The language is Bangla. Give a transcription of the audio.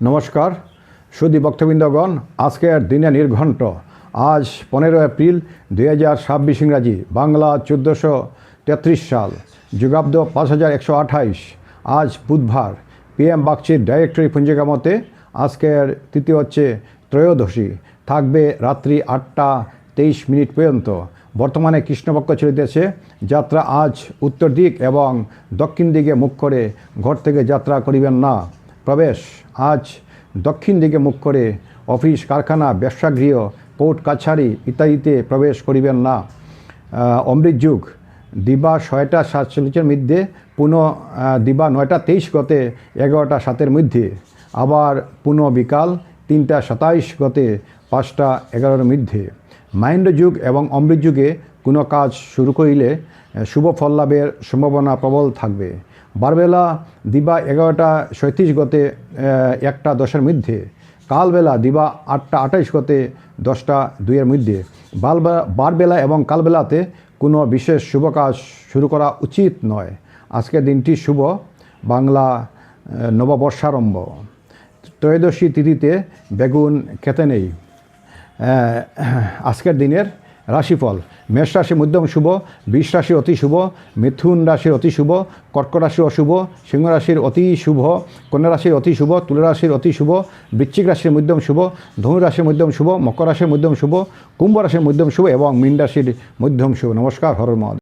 নমস্কার সুধী ভক্তবৃন্দগণ, আজকের দিনে নির্ঘণ্ট আজ 15 এপ্রিল 2026 ইংরাজি, বাংলা 1433 সাল, যুগাব্দ 5128। আজ বুধবার। PM বাগচির ডাইরেক্টরি পঞ্জিকা মতে আজকের তিথি হচ্ছে ত্রয়োদশী, থাকবে রাত্রি 8টা 23 মিনিট পর্যন্ত। বর্তমানে কৃষ্ণপক্ষ চলিতেছে। যাত্রা আজ উত্তর দিক এবং দক্ষিণ দিকে মুখ করে ঘর থেকে যাত্রা করিবেন না। প্রবেশ আজ দক্ষিণ দিকে মুখ করে অফিস, কারখানা, ব্যবসাগৃহ, কোর্ট কাছারি ইত্যাদিতে প্রবেশ করিবেন না। অমৃত যুগ দিবা 6টা 47 মধ্যে, পুনঃ দিবা 9টা 23 গতে 11টা 7 মধ্যে, আবার পুনঃ বিকাল 3টা 27 গতে 5টা 11 মধ্যে। মাহেন্দ্র যুগ এবং অমৃত যুগে কোনো কাজ শুরু করিলে শুভ ফল লাভের সম্ভাবনা প্রবল থাকবে। বারবেলা দিবা 11টা 37 গতে 1টা 10 মধ্যে, কালবেলা দিবা 8টা 28 গতে 10টা 2 মধ্যে। বারবেলা এবং কালবেলাতে কোনো বিশেষ শুভ কাজ শুরু করা উচিত নয়। আজকের দিনটি শুভ, বাংলা নববর্ষারম্ভ। ত্রয়োদশী তিথিতে বেগুন খেতে নেই। আজকের দিনের রাশিফল: মেষ রাশি মধ্যম শুভ, বৃষ রাশি অতি শুভ, মিথুন রাশির অতি শুভ, কর্কট রাশি অশুভ, সিংহ রাশির অতি শুভ, কন্যা রাশির অতি শুভ, তুলা রাশির অতি শুভ, বৃশ্চিক রাশির মধ্যম শুভ, ধনু রাশির মধ্যম শুভ, মকর রাশির মধ্যম শুভ, কুম্ভ রাশির মধ্যম শুভ এবং মীন রাশির মধ্যম শুভ। নমস্কার, হর মহাদেব।